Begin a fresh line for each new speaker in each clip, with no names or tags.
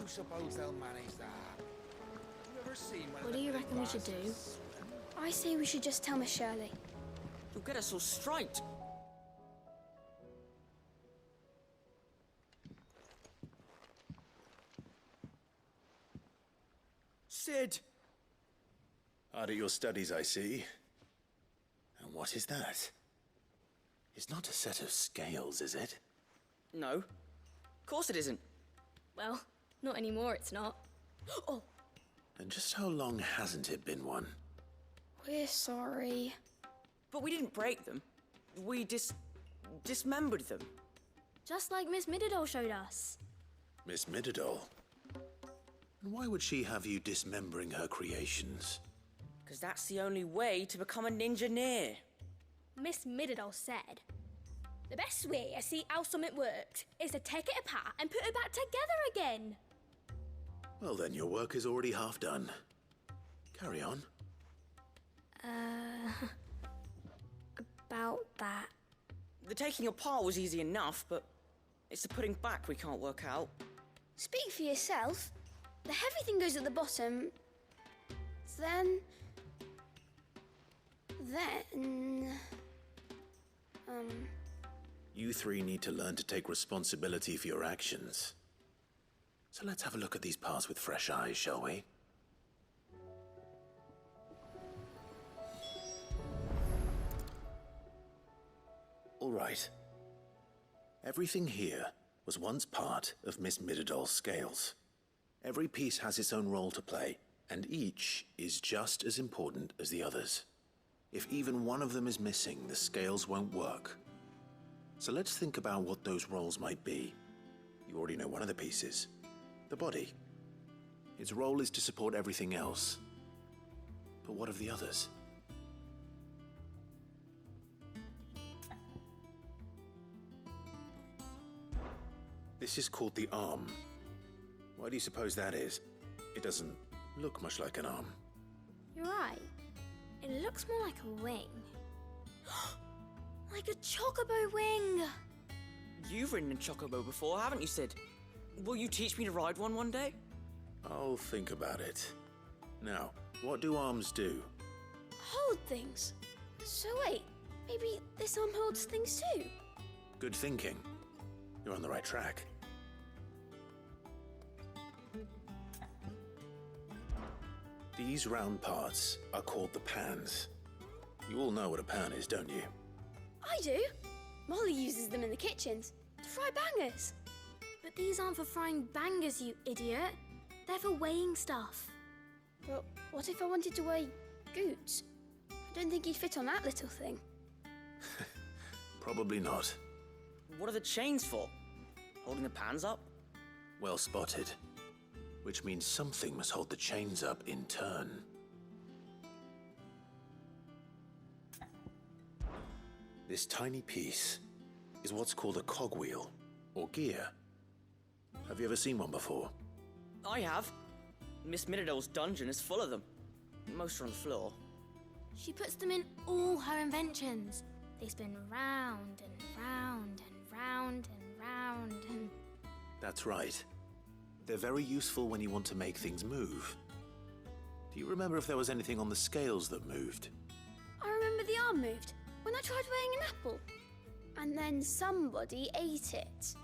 you suppose they'll manage that? You ever seen one of
What
the
do you
big
reckon we should do?
bastards?
I say we should just tell Miss Shirley.
You'll get us all striped. Sid!
Hard at your studies, I see. And what is that? It's not a set of scales, is it?
No. Of course it isn't.
Well, not anymore, it's not. Oh,
And just how long hasn't it been one?
We're sorry.
But we didn't break them. We dismembered them.
just like Miss Middledore showed us.
Miss Middledore? And why would she have you dismembering her creations?
Because that's the only way to become a ninja-neer.
Miss Middledore said, the best way to see how something works is to take it apart and put it back together again.
Well then, your work is already half done. Carry on.
About that.
The taking apart was easy enough, but it's the putting back we can't work out.
Speak for yourself. The heavy thing goes at the bottom. Then...
You three need to learn to take responsibility for your actions. So let's have a look at these parts with fresh eyes, shall we? All right. Everything here was once part of Miss Middeldore's scales. Every piece has its own role to play, and each is just as important as the others. If even one of them is missing, the scales won't work. So let's think about what those roles might be. You already know one of the pieces, the body. Its role is to support everything else. But what of the others? This is called the arm. Why do you suppose that is? It doesn't look much like an arm.
You're right. It looks more like a wing. Like a chocobo wing!
You've ridden a chocobo before, haven't you, Sid? Will you teach me to ride one day?
I'll think about it. Now, what do arms do?
hold things. So wait, maybe this arm holds things too?
Good thinking. You're on the right track. These round parts are called the pans. You all know what a pan is, don't you?
I do. Molly uses them in the kitchens to fry bangers.
But these aren't for frying bangers, you idiot. They're for weighing stuff.
But what if I wanted to weigh goods? I don't think he'd fit on that little thing.
Probably not.
What are the chains for? Holding the pans up?
Well spotted. Which means something must hold the chains up in turn. This tiny piece is what's called a cogwheel, or gear. Have you ever seen one before?
I have. Miss Minidore's dungeon is full of them. Most are on the floor.
She puts them in all her inventions. They spin round and round and round and round and...
That's right. They're very useful when you want to make things move. Do you remember if there was anything on the scales that moved?
I remember the arm moved when I tried weighing an apple. And then somebody ate it.
It's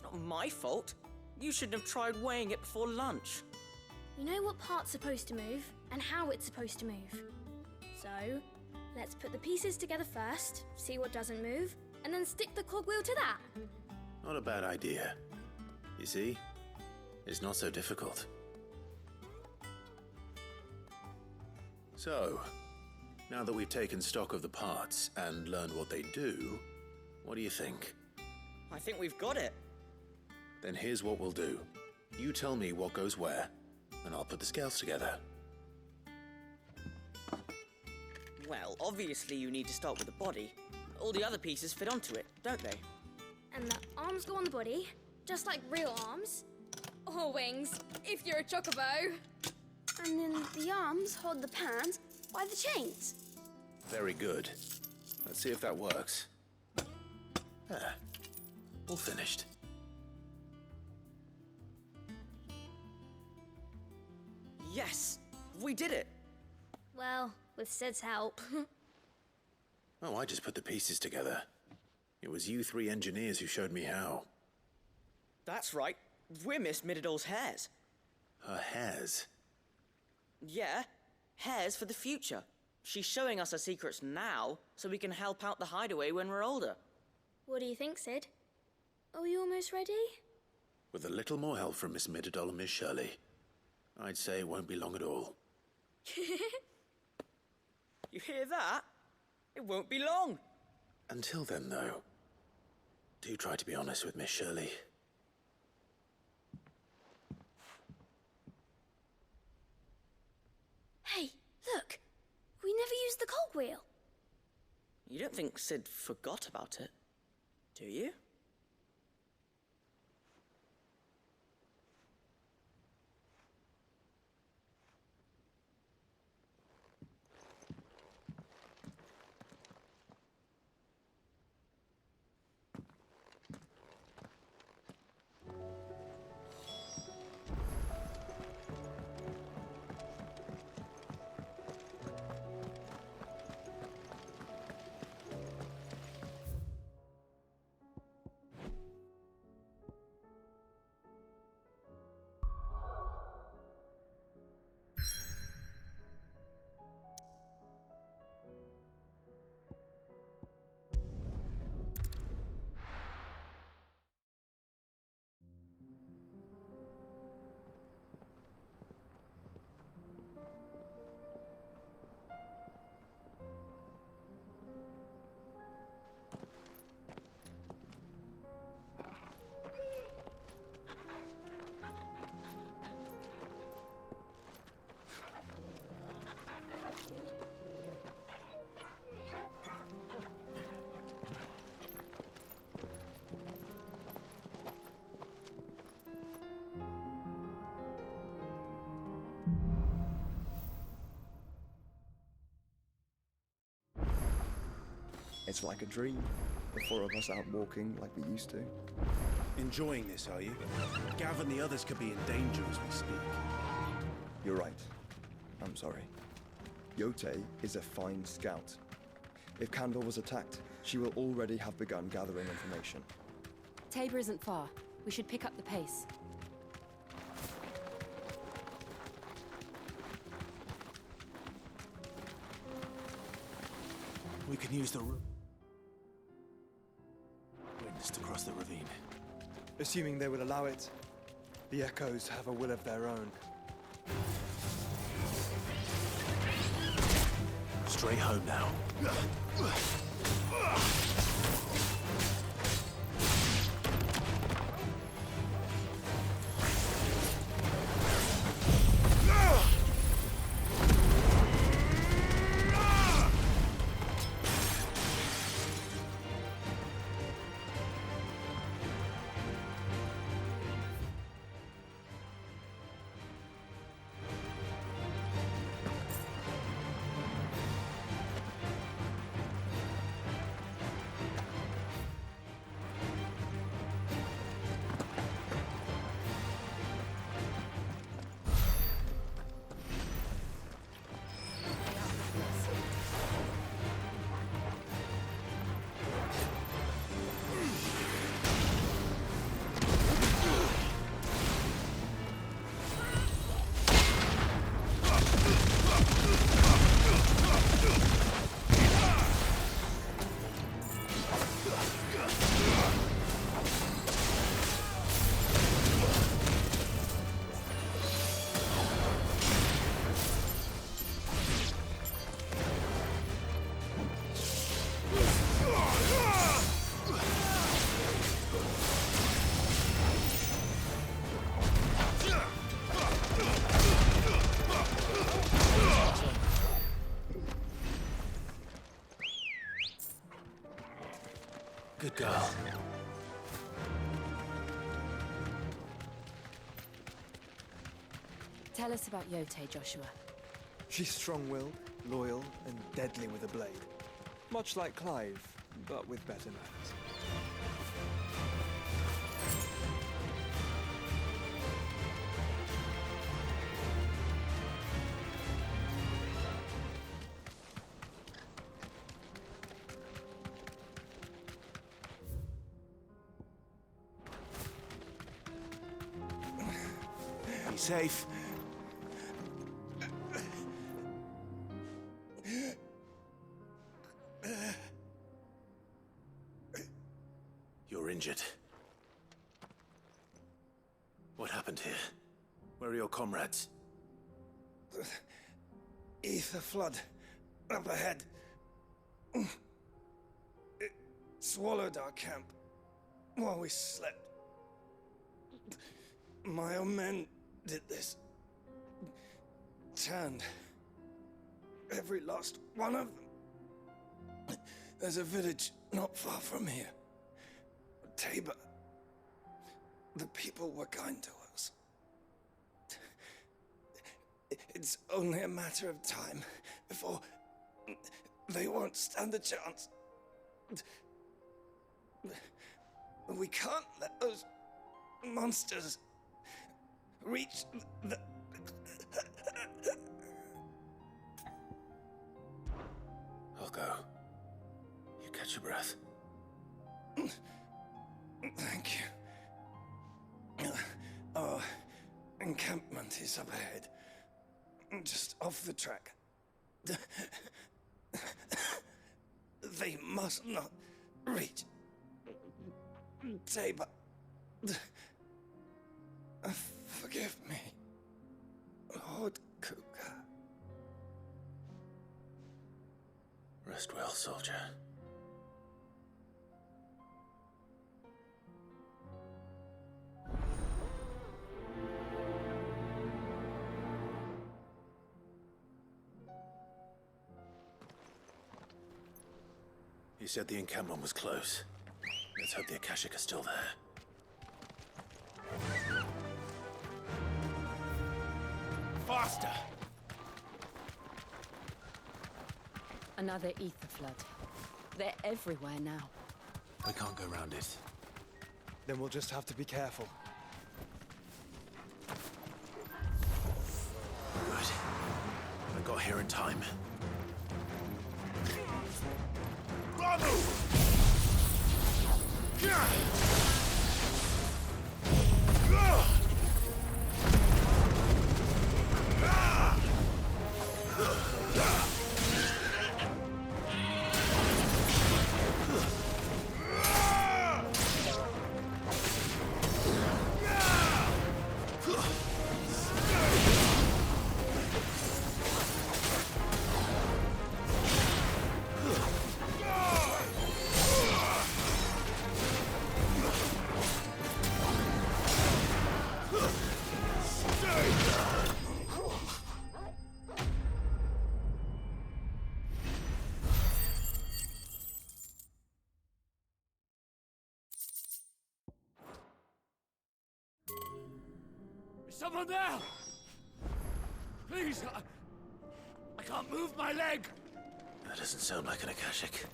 not my fault. You shouldn't have tried weighing it before lunch.
You know what part's supposed to move and how it's supposed to move. So, let's put the pieces together first, see what doesn't move, and then stick the cogwheel to that.
Not a bad idea. You see? It's not so difficult. So, now that we've taken stock of the parts and learned what they do, what do you think?
I think we've got it.
Then here's what we'll do. You tell me what goes where, and I'll put the scales together.
Well, obviously you need to start with the body. All the other pieces fit onto it, don't they?
And the arms go on the body, just like real arms. Or wings, if you're a chocobo.
And then the arms hold the pans by the chains.
Very good. Let's see if that works. There. All finished.
Yes! We did it!
Well, with Sid's help.
Oh, I just put the pieces together. It was you three engineers who showed me how.
That's right. We're Miss Mididol's heirs.
Her hairs.
Yeah, heirs for the future. She's showing us her secrets now, so we can help out the hideaway when we're older.
What do you think, Sid? Are you almost ready?
With a little more help from Miss Mididol and Miss Shirley, I'd say it won't be long at all.
You hear that? It won't be long.
Until then, though, do try to be honest with Miss Shirley.
Hey, look! We never used the cogwheel.
You don't think Sid forgot about it, do you?
It's like a dream. The four of us out walking like we used to.
Enjoying this, are you? Gav and the others could be in danger as we speak.
You're right. I'm sorry. Yote is a fine scout. If Kandor was attacked, she will already have begun gathering information.
Tabor isn't far. We should pick up the pace.
We can use the winds to cross the ravine.
Assuming they will allow it, the Echoes have a will of their own.
Straight home now. Good girl.
Tell us about Yote, Joshua.
She's strong-willed, loyal, and deadly with a blade. Much like Clive, but with better manners.
Be safe.
You're injured. What happened here? Where are your comrades?
Ether flood. Up ahead. It swallowed our camp while we slept. My own men did this. Turned every last one of them. There's a village not far from here. Tabor. The people were kind to us. It's only a matter of time before they won't stand a chance. We can't let those monsters reach the...
I'll go. You catch your breath.
Thank you. Our encampment is up ahead. Just off the track. They must not reach Tabor. Forgive me, Lord Kuka.
Rest well, soldier. You said the encampment was close. Let's hope the Akashic are still there.
Faster!
Another ether flood. They're everywhere now.
We can't go around it.
Then we'll just have to be careful.
Good. I got here in time.
Bravo! Is someone there? Please, I can't move my leg.
That doesn't sound like an Akashic.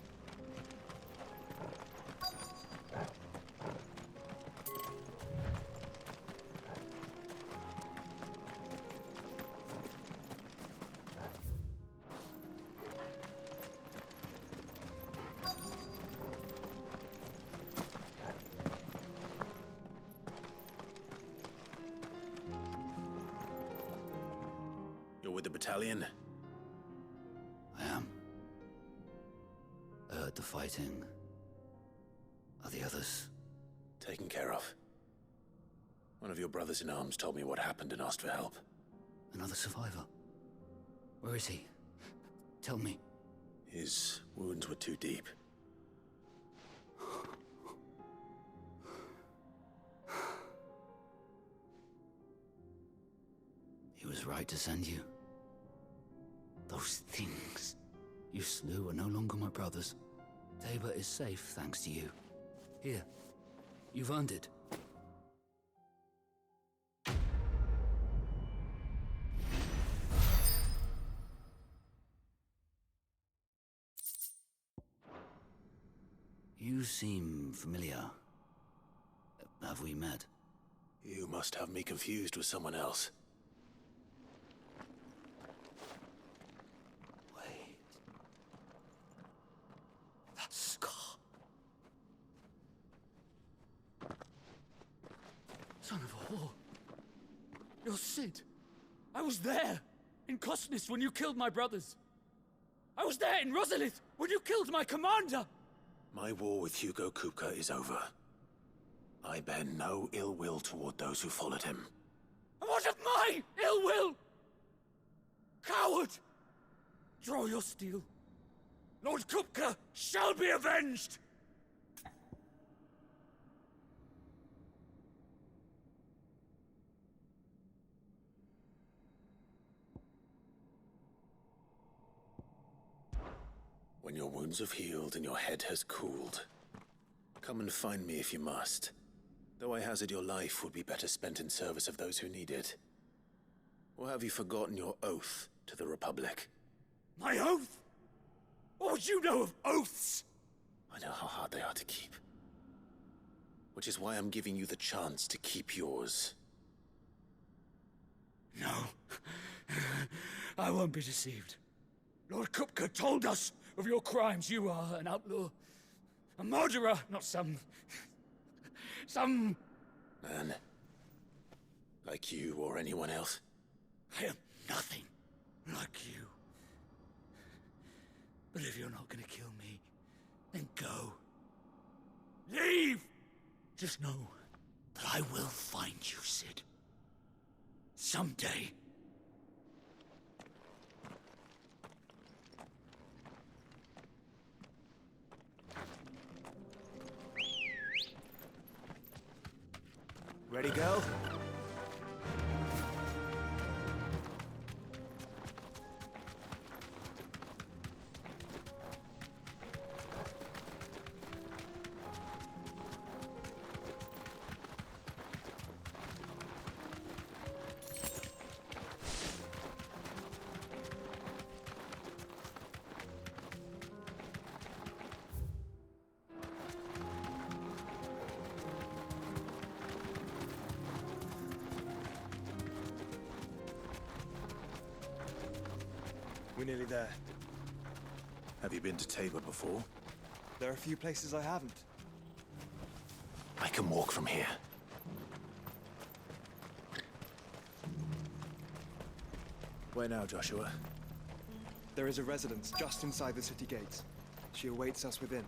You're with the battalion?
I am. I heard the fighting. Are the others?
Taken care of. One of your brothers in arms told me what happened and asked for help.
Another survivor? Where is he? Tell me.
His wounds were too deep.
He was right to send you. Those things you slew are no longer my brothers. Tabor is safe thanks to you. Here, you've earned it. You seem familiar. Have we met?
You must have me confused with someone else.
Wait. That scar. Son of a whore. You're Sid. I was there, in Cosnis, when you killed my brothers. I was there in Rosalith, when you killed my commander!
My war with Hugo Kupka is over. I bear no ill will toward those who followed him.
And what of my ill will? Coward! Draw your steel. Lord Kupka shall be avenged!
When your wounds have healed and your head has cooled, come and find me if you must. Though I hazard your life would be better spent in service of those who need it. Or have you forgotten your oath to the Republic?
My oath? What would you know of oaths?
I know how hard they are to keep. Which is why I'm giving you the chance to keep yours.
No. I won't be deceived. Lord Kupka told us of your crimes. You are an outlaw. A murderer, not some
Man. Like you or anyone else.
I am nothing like you. But if you're not gonna kill me, then go. Leave! Just know that I will find you, Sid. Someday.
Ready, girl?
We're nearly there.
Have you been to Tabor before?
There are a few places I haven't.
I can walk from here. Where now, Joshua?
There is a residence just inside the city gates. She awaits us within.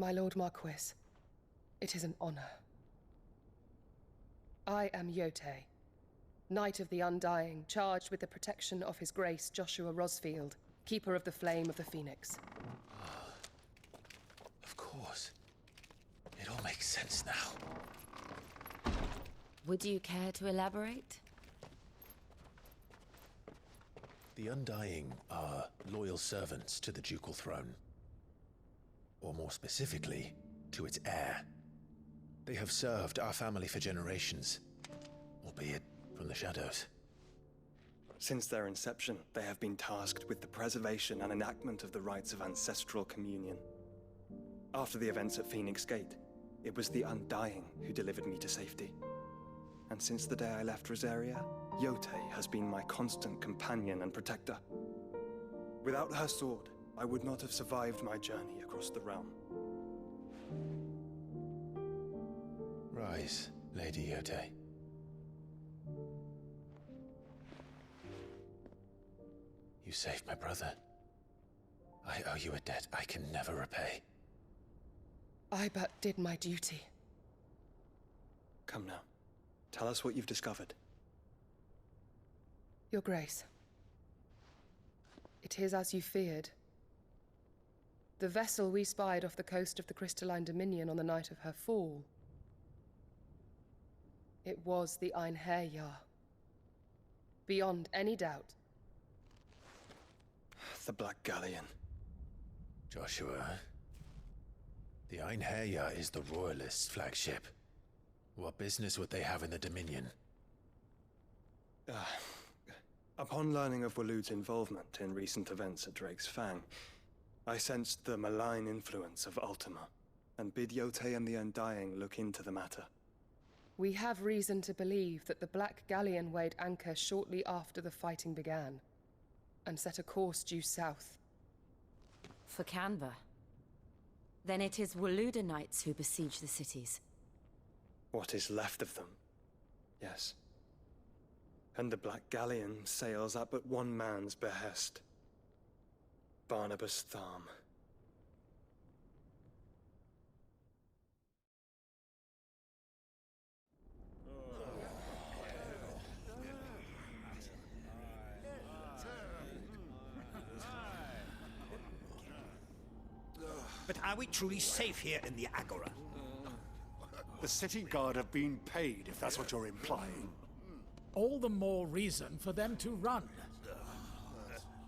My Lord Marquis, it is an honor. I am Yotei, Knight of the Undying, charged with the protection of His Grace Joshua Rosfield, Keeper of the Flame of the Phoenix.
Of course. It all makes sense now.
Would you care to elaborate?
The Undying are loyal servants to the ducal throne. Or more specifically, to its heir. They have served our family for generations, albeit from the shadows.
Since their inception, they have been tasked with the preservation and enactment of the rites of ancestral communion. After the events at Phoenix Gate, it was the Undying who delivered me to safety. And since the day I left Rosaria, Yotei has been my constant companion and protector. Without her sword, I would not have survived my journey across the realm.
Rise, Lady Yotei. You saved my brother. I owe you a debt I can never repay.
I but did my duty.
Come now. Tell us what you've discovered.
Your Grace. It is as you feared. The vessel we spied off the coast of the Crystalline Dominion on the night of her fall It was the Einherjar. Beyond any doubt.
The Black Galleon.
Joshua, the Einherjar is the Royalists' flagship. What business would they have in the Dominion?
Upon learning of Waloed's involvement in recent events at Drake's Fang, I sensed the malign influence of Ultima, and bid Yote and the Undying look into the matter.
We have reason to believe that the Black Galleon weighed anchor shortly after the fighting began, and set a course due south.
For Canva. Then it is Waloeda Knights who besiege the cities.
What is left of them? Yes. And the Black Galleon sails at but one man's behest. Barnabas Tharm.
But are we truly safe here in the Agora?
The city guard have been paid, if that's what you're implying.
All the more reason for them to run.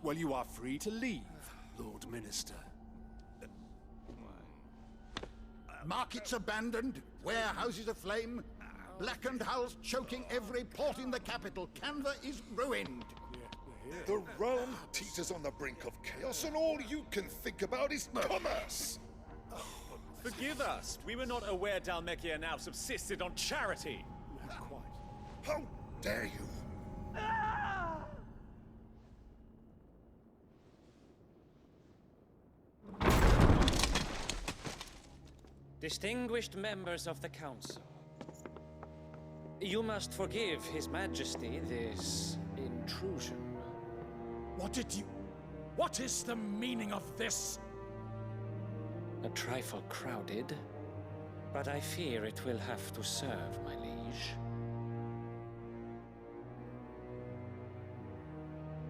Well, you are free to leave, Lord Minister.
Markets abandoned, warehouses aflame, blackened hulls choking every port in the capital. Canva is ruined.
The realm teeters on the brink of chaos, and all you can think about is commerce!
Forgive us. We were not aware Dhalmekia now subsisted on charity.
How dare you!
Distinguished members of the Council, you must forgive His Majesty this intrusion.
What is the meaning of this?
A trifle crowded, but I fear it will have to serve, my liege.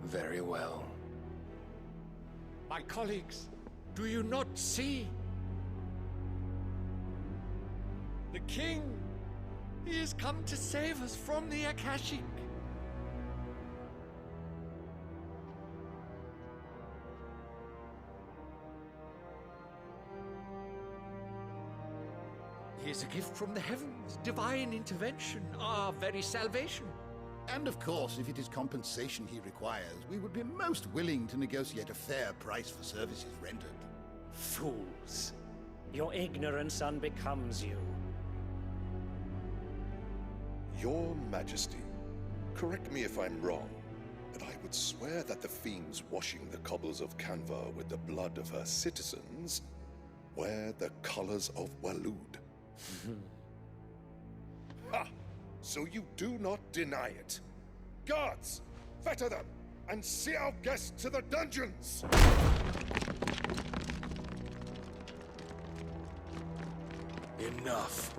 Very well.
My colleagues, do you not see? The king! He has come to save us from the Akashic! He is a gift from the heavens, divine intervention, our very salvation.
And of course, if it is compensation he requires, we would be most willing to negotiate a fair price for services rendered.
Fools! Your ignorance unbecomes you.
Your Majesty, correct me if I'm wrong, but I would swear that the fiends washing the cobbles of Canva with the blood of her citizens wear the colors of Waloed. Ha! So you do not deny it. Guards, fetter them, and see our guests to the dungeons!
Enough.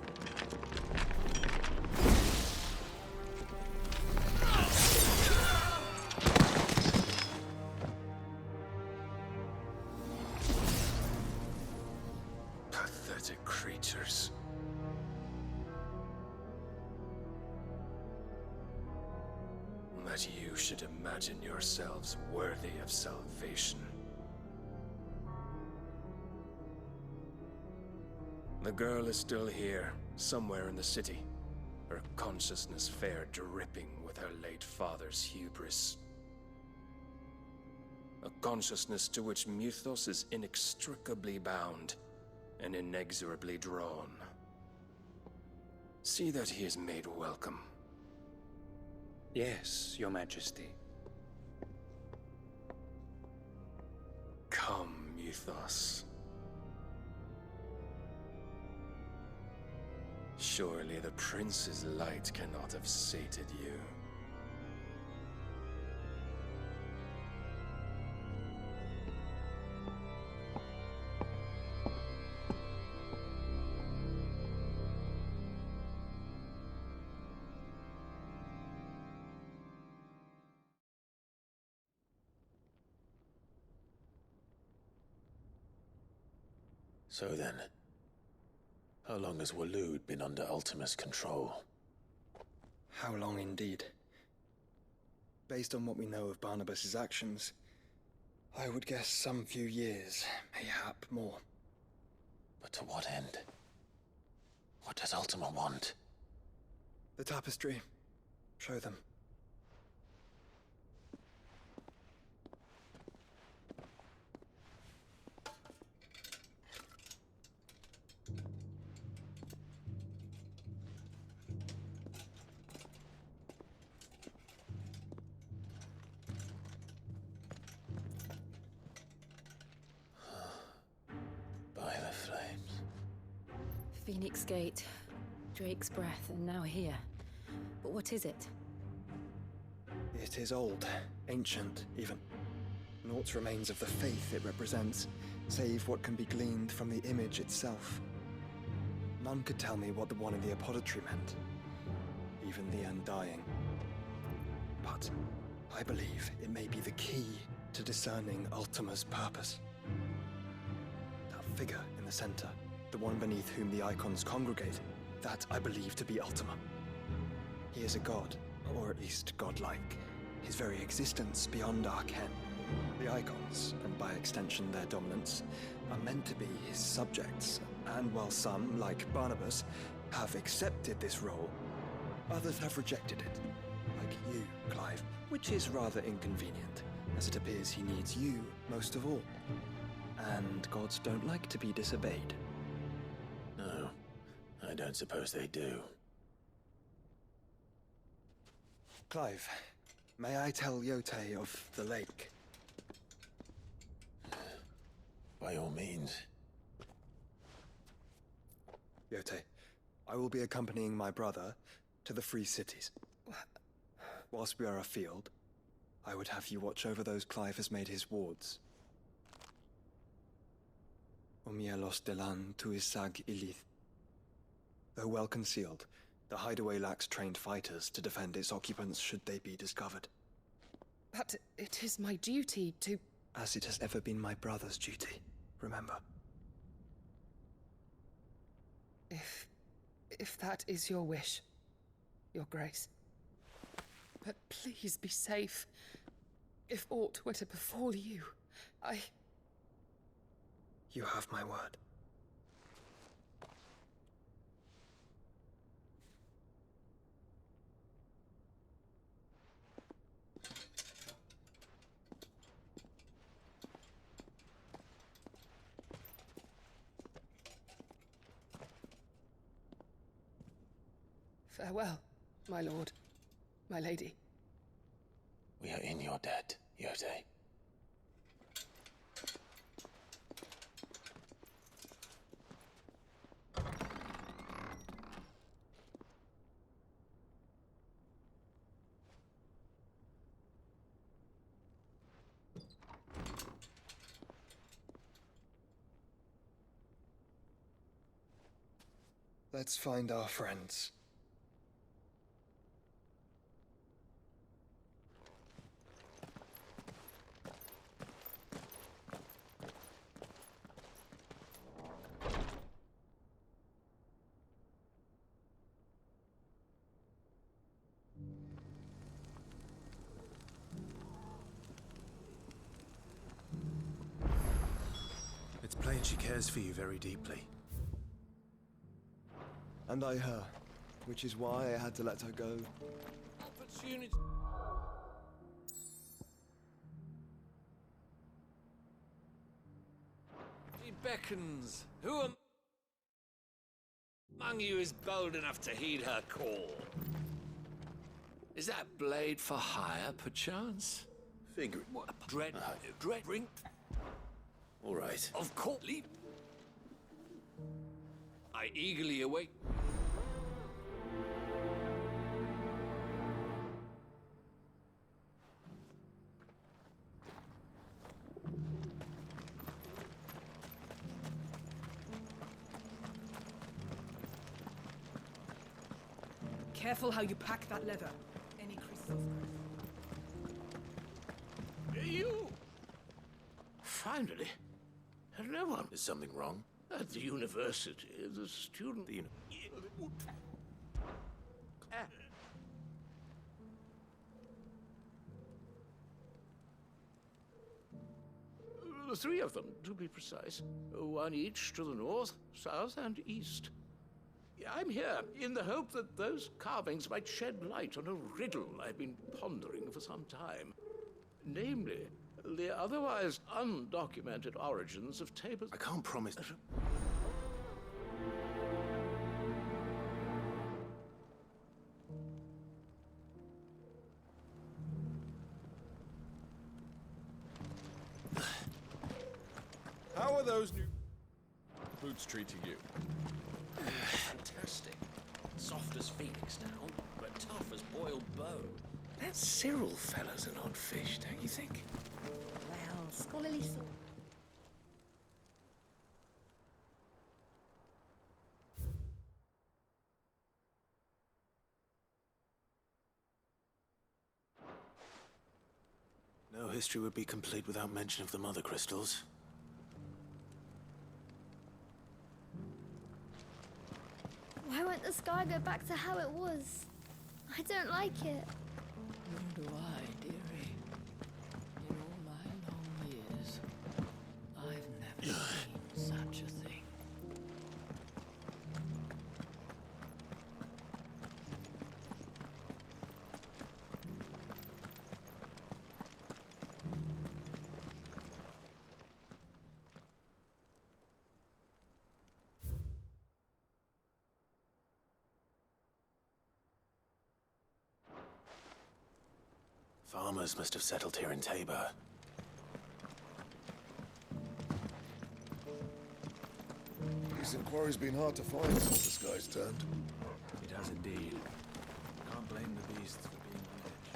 Pathetic creatures. That you should imagine yourselves worthy of salvation. The girl is still here, somewhere in the city, her consciousness fair dripping with her late father's hubris. A consciousness to which Mythos is inextricably bound and inexorably drawn. See that he is made welcome.
Yes, Your Majesty.
Come, Mythos. Surely the prince's light cannot have sated you.
So then, how long has Waloed been under Ultima's control?
How long indeed? Based on what we know of Barnabas's actions, I would guess some few years, mayhap more.
But to what end? What does Ultima want?
The tapestry. Show them.
By the flames.
Phoenix Gate, Drake's Breath, and now here. But what is it?
It is old, ancient, even. Naught remains of the faith it represents, save what can be gleaned from the image itself. None could tell me what the one in the apothecary meant, even the Undying. But I believe it may be the key to discerning Ultima's purpose. That figure in the center, the one beneath whom the icons congregate, that I believe to be Ultima. He is a god, or at least godlike. His very existence beyond our ken. The icons, and by extension their dominance, are meant to be his subjects, and while some, like Barnabas, have accepted this role, others have rejected it. Like you, Clive, which is rather inconvenient, as it appears he needs you most of all. And gods don't like to be disobeyed.
No, I don't suppose they do.
Clive, may I tell Yote of the lake?
By all means.
Yote, I will be accompanying my brother to the Free Cities. Whilst we are afield, I would have you watch over those Clive has made his wards. Umielos delan tuisag ilith. Though well concealed, the hideaway lacks trained fighters to defend its occupants should they be discovered.
But it is my duty to...
As it has ever been my brother's duty, remember.
If that is your wish, Your Grace. But please be safe. If aught were to befall you,
You have my word.
Farewell, my lord, my lady.
We are in your debt, Yote.
Let's find our friends.
It's plain she cares for you very deeply.
And I her, which is why I had to let her go.
Opportunity. She beckons. Who among you is bold enough to heed her call? Is that blade for hire, perchance?
Figure.
What? Dread ring?
All right.
Of course. I eagerly await.
Careful how you pack that leather. Any crystals.
You! Finally. Hello.
Is something wrong?
At the university, the student... 3 of them, to be precise. 1 each to the north, south, and east. I'm here in the hope that those carvings might shed light on a riddle I've been pondering for some time. Namely, the otherwise undocumented origins of Tabor's...
I can't promise...
How are those new boots treating you?
Fantastic. Soft as phoenix down, but tough as boiled bone.
That Cyril fella's an odd fish, don't you think?
Well, scholarly sort.
No history would be complete without mention of the mother crystals.
Why won't the sky go back to how it was? I don't like it.
Nor do I, dearie. In all my long years, I've never seen such a thing.
Farmers must have settled here in Tabor.
These inquiries been hard to find since the sky's turned.
It has indeed. Can't blame the beasts for being on edge.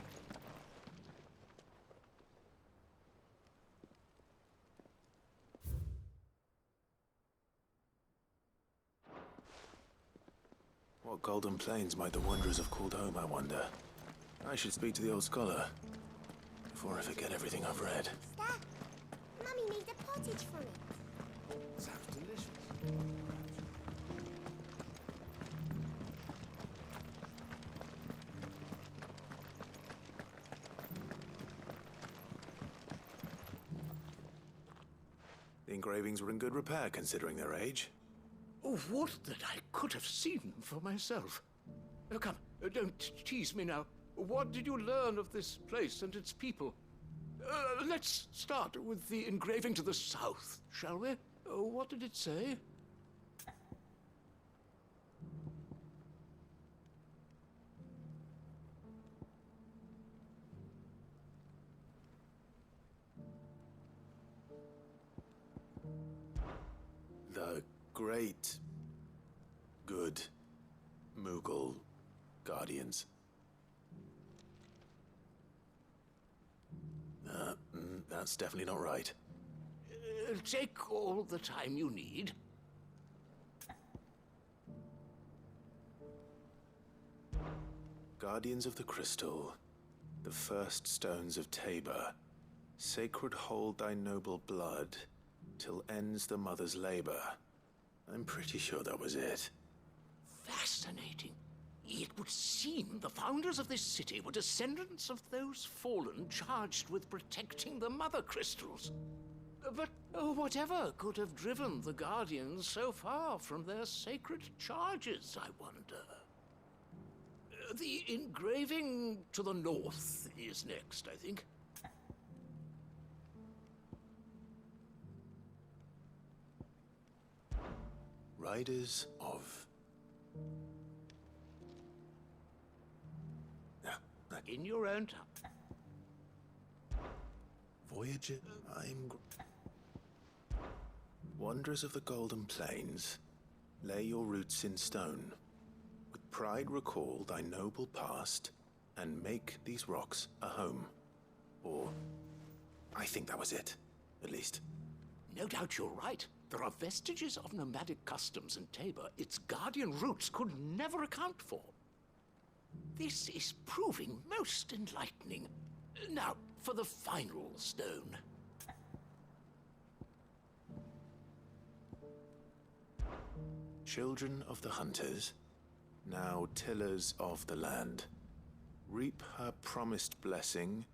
What golden plains might the wanderers have called home, I wonder? I should speak to the old scholar before I forget everything I've read.
Dad, Mummy made a pottage from it.
Sounds delicious.
The engravings were in good repair considering their age.
Oh, would that I could have seen them for myself. Oh, come, don't tease me now. What did you learn of this place and its people? Let's start with the engraving to the south, shall we? What did it say?
The great, good Mughal guardians. That's definitely not right.
Take all the time you need.
Guardians of the Crystal, the first stones of Tabor, sacred hold thy noble blood, till ends the mother's labor. I'm pretty sure that was it.
Fascinating. It would seem the founders of this city were descendants of those fallen charged with protecting the mother crystals. But whatever could have driven the Guardians so far from their sacred charges, I wonder? The engraving to the north is next, I think.
Riders of...
In your own time.
Voyager, Wanderers of the Golden Plains, lay your roots in stone. With pride recall thy noble past, and make these rocks a home. Or, I think that was it, at least.
No doubt you're right. There are vestiges of nomadic customs in Tabor its guardian roots could never account for. This is proving most enlightening. Now, for the final stone.
Children of the hunters, now tillers of the land, reap her promised blessing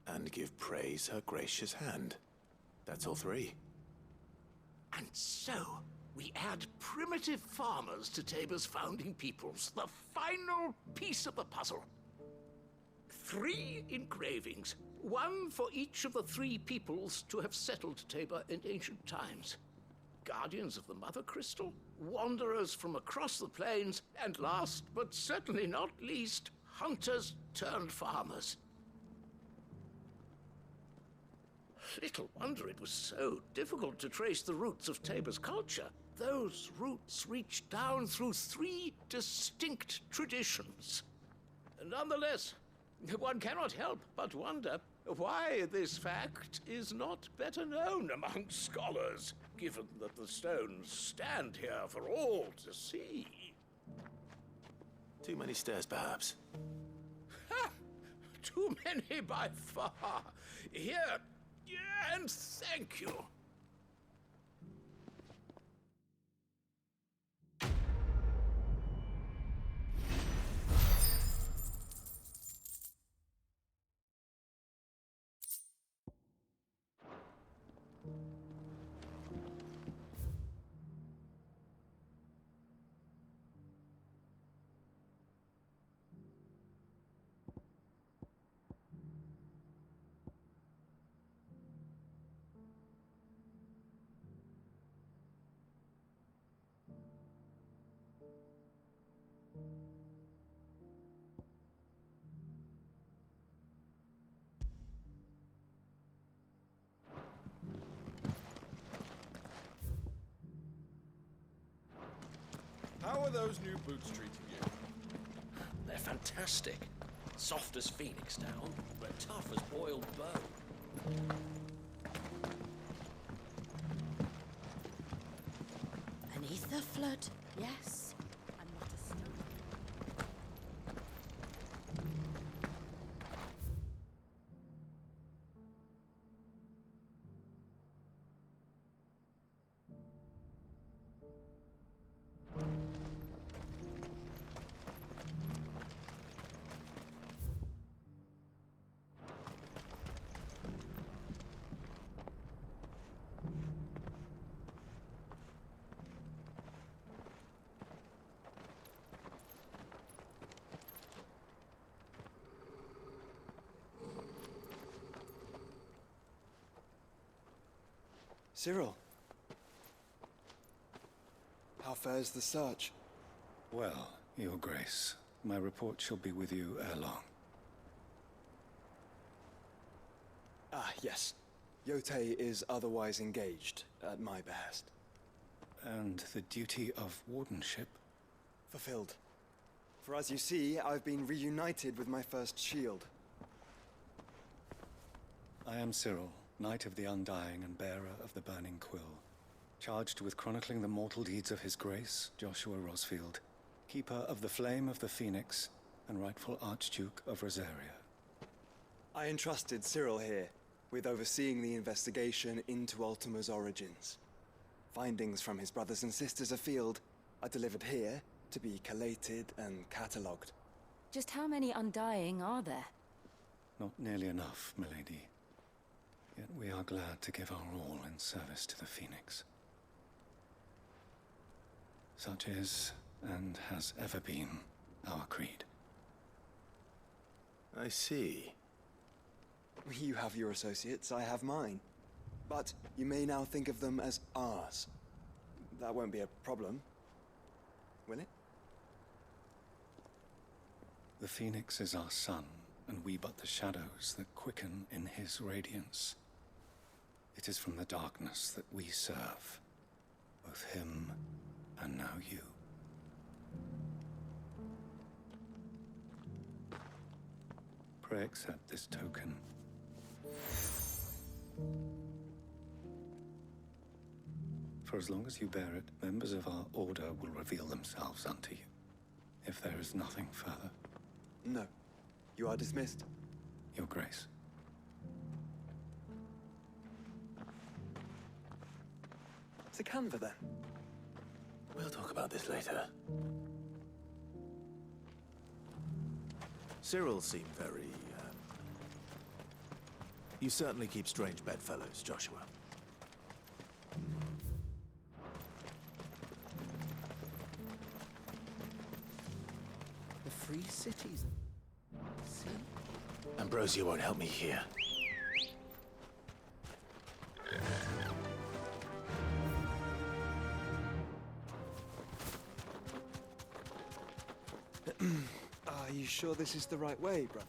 and give praise her gracious hand. That's all three.
And so, we add primitive farmers to Tabor's founding peoples, the final piece of the puzzle. 3 engravings, one for each of the 3 peoples to have settled Tabor in ancient times. Guardians of the Mother Crystal, wanderers from across the plains, and last but certainly not least, hunters turned farmers. Little wonder it was so difficult to trace the roots of Tabor's culture. Those roots reach down through 3 distinct traditions. Nonetheless, one cannot help but wonder why this fact is not better known among scholars, given that the stones stand here for all to see.
Too many stairs, perhaps.
Ha! Too many by far. Here, and thank you.
How are those new boots treating you?
They're fantastic. Soft as phoenix down, but tough as boiled bone.
Beneath the flood, yes. And not a stone.
Cyril. How fares the search?
Well, Your Grace, my report shall be with you ere long.
Ah, yes. Yotei is otherwise engaged, at my behest.
And the duty of wardenship?
Fulfilled. For as you see, I've been reunited with my first shield.
I am Cyril, Knight of the Undying and bearer of the Burning Quill, charged with chronicling the mortal deeds of His Grace, Joshua Rosfield, keeper of the Flame of the Phoenix and rightful Archduke of Rosaria.
I entrusted Cyril here with overseeing the investigation into Ultima's origins. Findings from his brothers and sisters afield are delivered here to be collated and catalogued.
Just how many Undying are there?
Not nearly enough, milady. Yet we are glad to give our all in service to the Phoenix. Such is, and has ever been, our creed.
I see.
You have your associates, I have mine. But you may now think of them as ours. That won't be a problem, will it?
The Phoenix is our sun, and we but the shadows that quicken in his radiance. It is from the darkness that we serve, both him and now you. Pray accept this token. For as long as you bear it, members of our order will reveal themselves unto you. If there is nothing further.
No. You are dismissed.
Your Grace.
To Canva, then.
We'll talk about this later. Cyril seemed very, You certainly keep strange bedfellows, Joshua.
cities. See?
Ambrosia won't help me here.
Are you sure this is the right way, brother?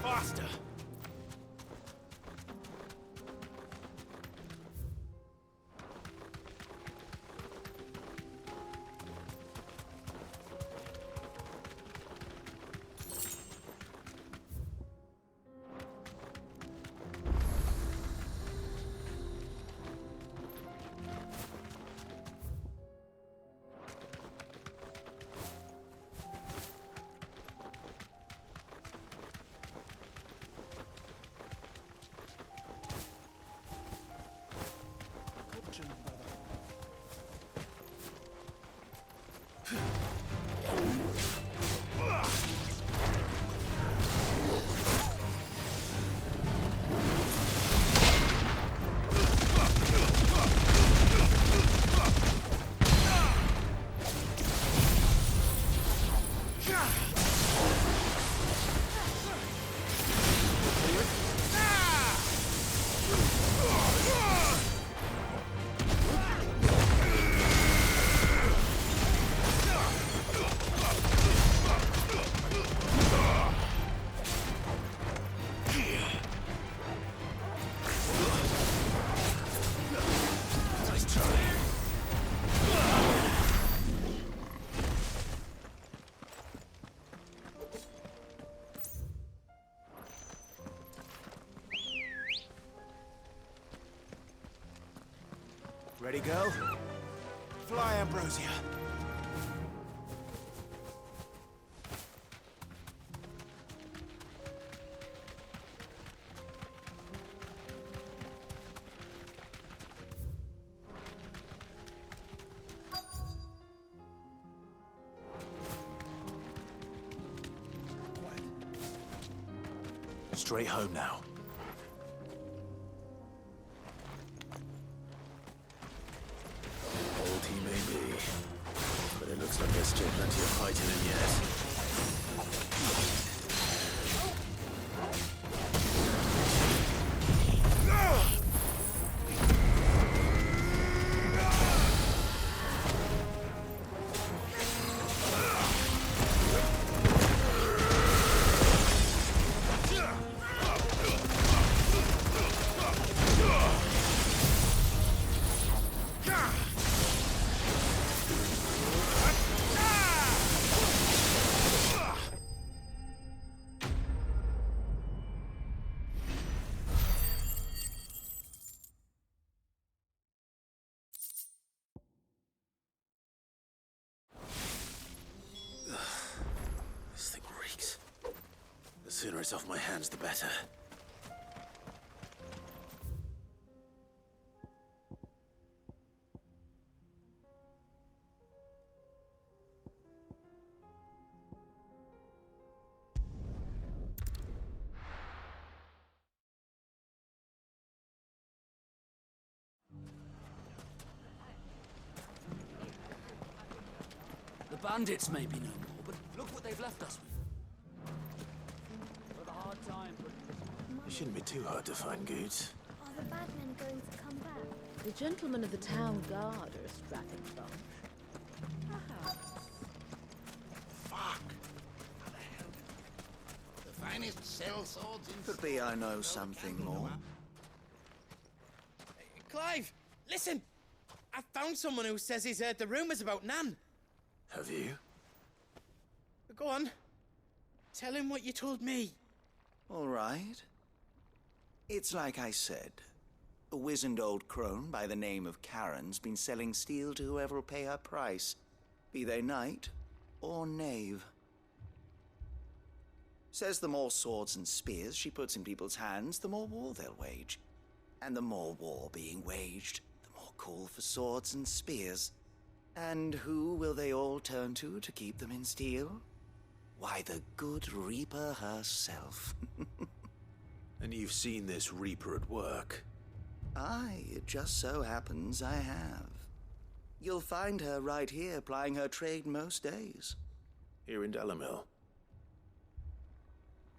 Faster! Ready, go? Fly, Ambrosia.
Straight home now. Old he may be, but it looks like there's still plenty of fight in him yet. This thing reeks. The sooner it's off my hands, the better.
The bandits may be no more, but look what they've left us with.
It shouldn't be too hard to find goods.
Are the bad men going to come back?
The gentlemen of the town guard are a strapping bunch. Perhaps.
Fuck! How the hell? The finest sellswords in...
Could be I know something more. Clive, listen! I found someone who says he's heard the rumours about Nan.
Have you?
Go on. Tell him what you told me.
All right. It's like I said. A wizened old crone by the name of Karen's been selling steel to whoever will pay her price, be they knight or knave. Says the more swords and spears she puts in people's hands, the more war they'll wage. And the more war being waged, the more call for swords and spears. And who will they all turn to keep them in steel? Why, the good Reaper herself.
And you've seen this Reaper at work?
Aye, it just so happens I have. You'll find her right here plying her trade most days.
Here in Delamil?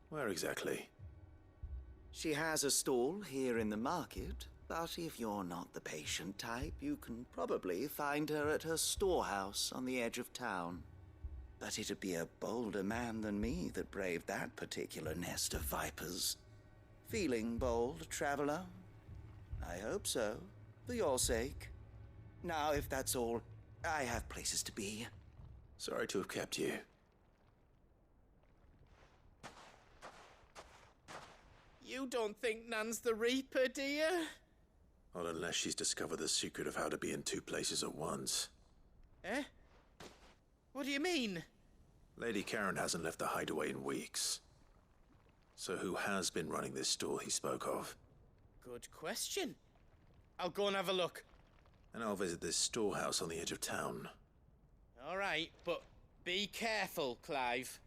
Where exactly?
She has a stall here in the market, but if you're not the patient type, you can probably find her at her storehouse on the edge of town. But it'd be a bolder man than me that braved that particular nest of vipers. Feeling bold, traveler? I hope so, for your sake. Now, if that's all, I have places to be.
Sorry to have kept you.
You don't think Nan's the Reaper, do you?
Not unless she's discovered the secret of how to be in two places at once.
Eh? What do you mean?
Lady Karen hasn't left the hideaway in weeks. So who has been running this stall he spoke of?
Good question. I'll go and have a look.
And I'll visit this storehouse on the edge of town.
All right, but be careful, Clive.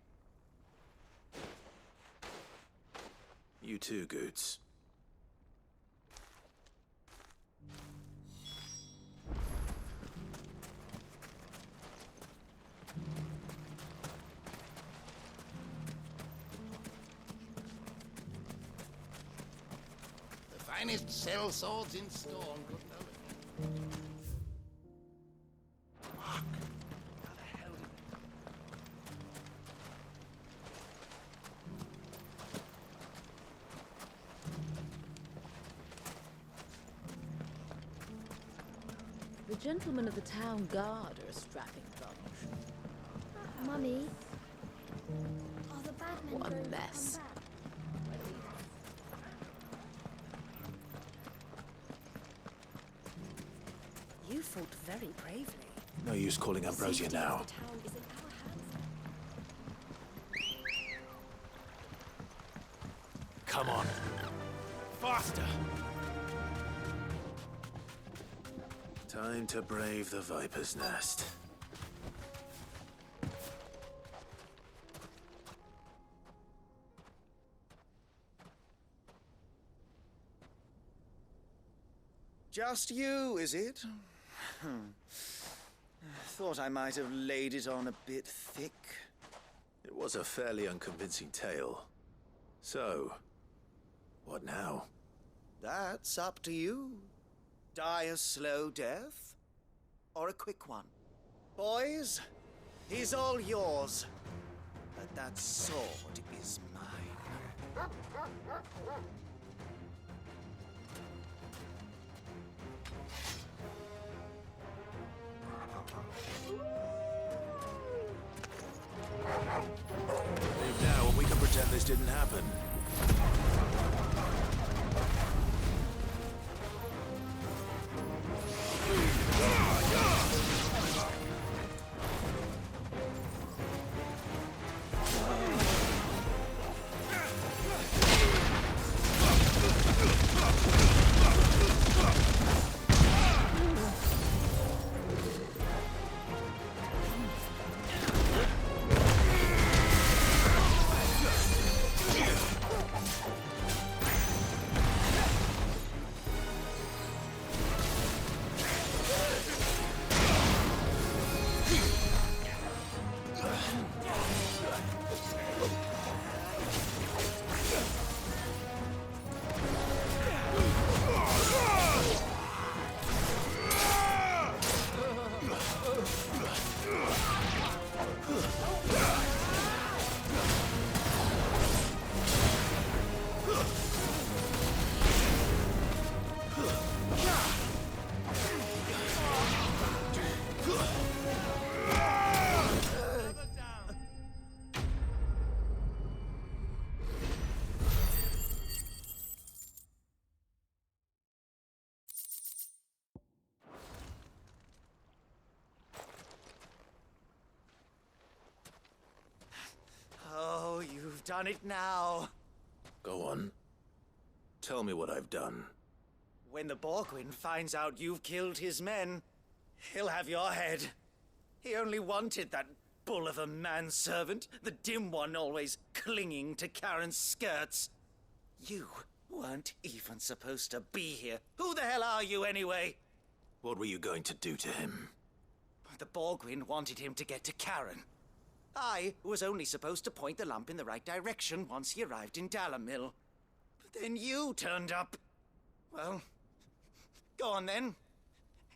You too, Goots.
The finest sell swords in store. Good knowledge. Fuck. How the hell
The gentlemen of the town guard are a strapping bunch.
Mummy, are the bad men
What a
going to
mess.
come back?
You fought very bravely.
No use calling Ambrosia now.
The town is in our hands.
Come on.
Faster!
Time to brave the Viper's Nest.
Just you, is it? Thought I might have laid it on a bit thick.
It was a fairly unconvincing tale. So, what now?
That's up to you. Die a slow death, or a quick one. Boys, he's all yours. But that sword is mine.
Leave now and we can pretend this didn't happen.
done it now.
Go on. Tell me what I've done.
When the Borgwyn finds out you've killed his men, he'll have your head. He only wanted that bull of a manservant, the dim one always clinging to Karen's skirts. You weren't even supposed to be here. Who the hell are you anyway?
What were you going to do to him?
The Borgwyn wanted him to get to Karen. I was only supposed to point the lamp in the right direction once he arrived in Dalamil. But then you turned up. Well, go on then.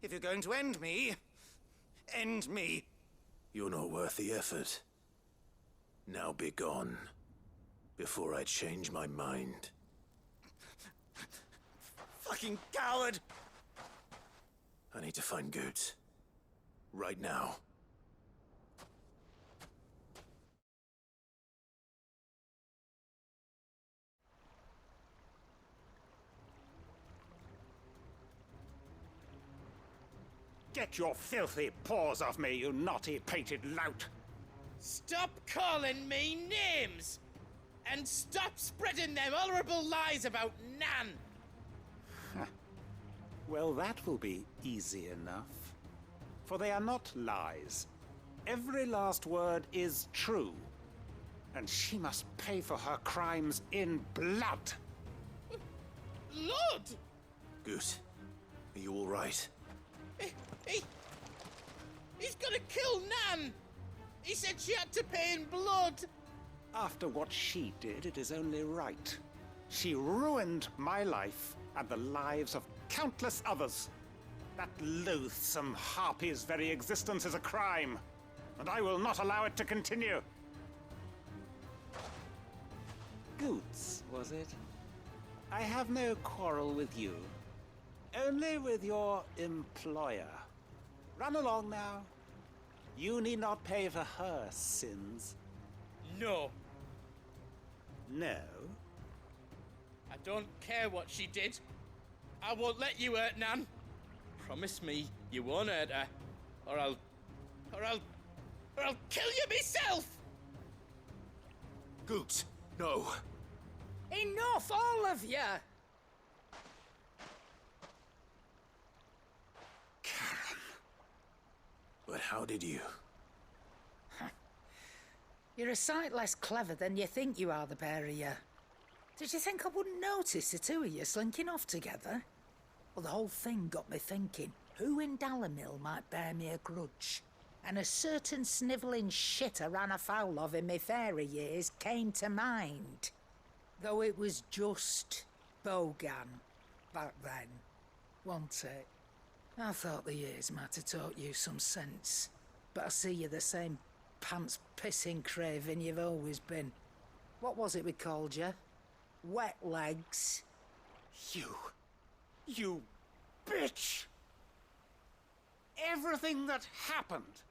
If you're going to end me, end me.
You're not worth the effort. Now be gone, before I change my mind.
Fucking coward!
I need to find Goots. Right now.
Get your filthy paws off me, you naughty painted lout!
Stop calling me names! And stop spreading them horrible lies about Nan!
Well, that will be easy enough. For they are not lies. Every last word is true. And she must pay for her crimes in blood.
Lord!
Goot, are you all right?
He's gonna kill Nan! He said she had to pay in blood!
After what she did, it is only right. She ruined my life and the lives of countless others. That loathsome harpy's very existence is a crime, and I will not allow it to continue. Goots, was it? I have no quarrel with you. Only with your employer. Run along now. You need not pay for her sins.
No.
No?
I don't care what she did. I won't let you hurt Nan. Promise me you won't hurt her, or I'll kill you myself!
Goot, no.
Enough, all of you!
But how did you?
You're a sight less clever than you think you are, the pair of you. Did you think I wouldn't notice the two of you slinking off together? Well, the whole thing got me thinking, who in Dalamil might bear me a grudge? And a certain snivelling shit I ran afoul of in my fairy years came to mind. Though it was just Bogan back then, wasn't it? I thought the years might have taught you some sense, but I see you're the same pants-pissing craven you've always been. What was it we called you? Wet legs?
You bitch! Everything that happened,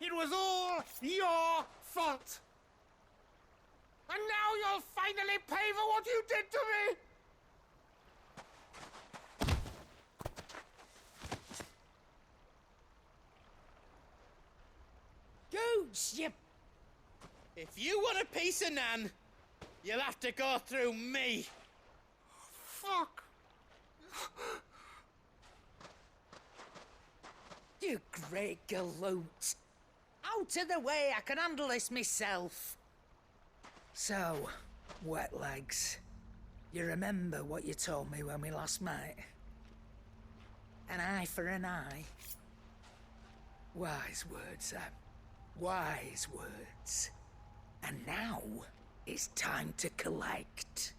it was all your fault! And now you'll finally pay for what you did to me!
Goots, you...
If you want a piece of Nan, you'll have to go through me.
Fuck!
You great galoot. Out of the way, I can handle this myself. So, wet legs, you remember what you told me when we last met? An eye for an eye. Wise words, Sam. Wise words. And now, it's time to collect.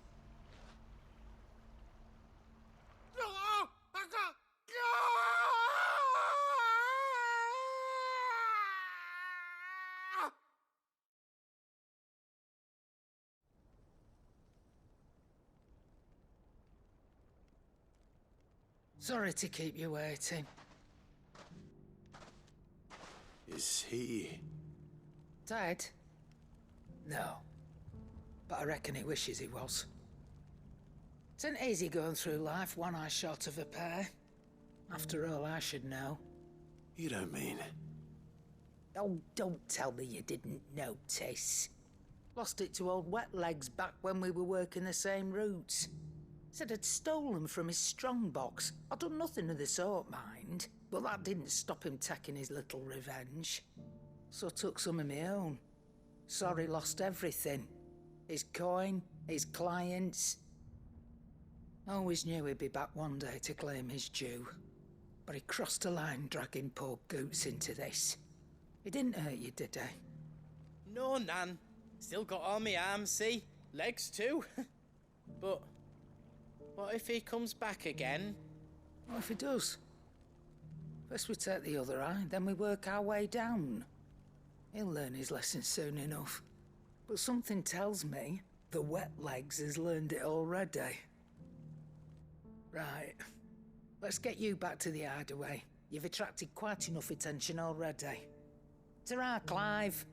Sorry to keep you waiting.
Is he...
Dead? No. But I reckon he wishes he was. It isn't easy going through life one eye short of a pair. After all, I should know.
You don't mean...
Oh, don't tell me you didn't notice.
Lost it to old Wet Legs back when we were working the same routes. Said I'd stolen from his strongbox. I'd done nothing of the sort, mind. But that didn't stop him taking his little revenge. So I took some of my own. Sorry, lost everything. His coin, his clients. Always knew he'd be back one day to claim his due. But he crossed a line dragging poor Goots into this. He didn't hurt you, did he?
No, Nan. Still got all my arms, see? Legs too. But what if he comes back again?
What if he does? First we take the other eye, then we work our way down. He'll learn his lesson soon enough. But something tells me the Wet Legs has learned it already. Right. Let's get you back to the hideaway. You've attracted quite enough attention already. Ta-ra, Clive.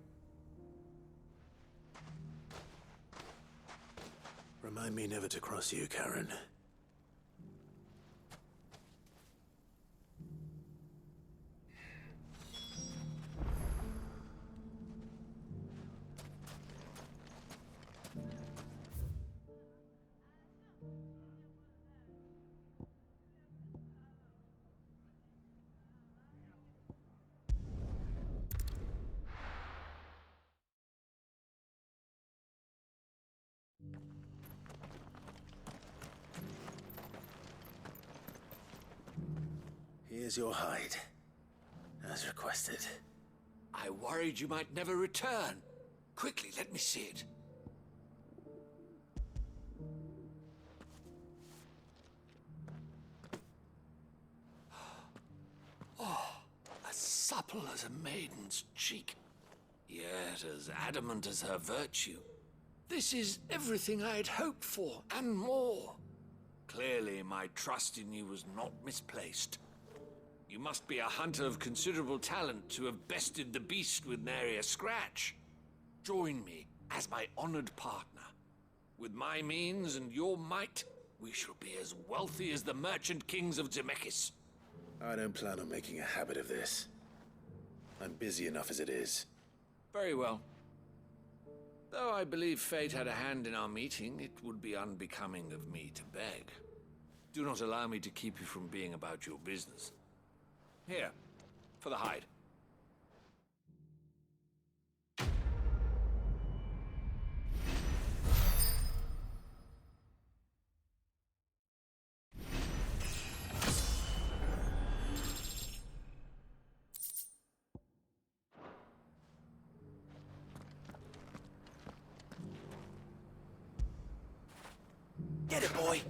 Remind me never to cross you, Karen. Here's your hide, as requested.
I worried you might never return. Quickly, let me see it. Oh, as supple as a maiden's cheek, yet as adamant as her virtue. This is everything I had hoped for, and more. Clearly, my trust in you was not misplaced. You must be a hunter of considerable talent to have bested the beast with nary a scratch. Join me as my honored partner. With my means and your might, we shall be as wealthy as the merchant kings of Zemeckis.
I don't plan on making a habit of this. I'm busy enough as it is.
Very well. Though I believe fate had a hand in our meeting, it would be unbecoming of me to beg. Do not allow me to keep you from being about your business. Here, for the hide. Get it, boy!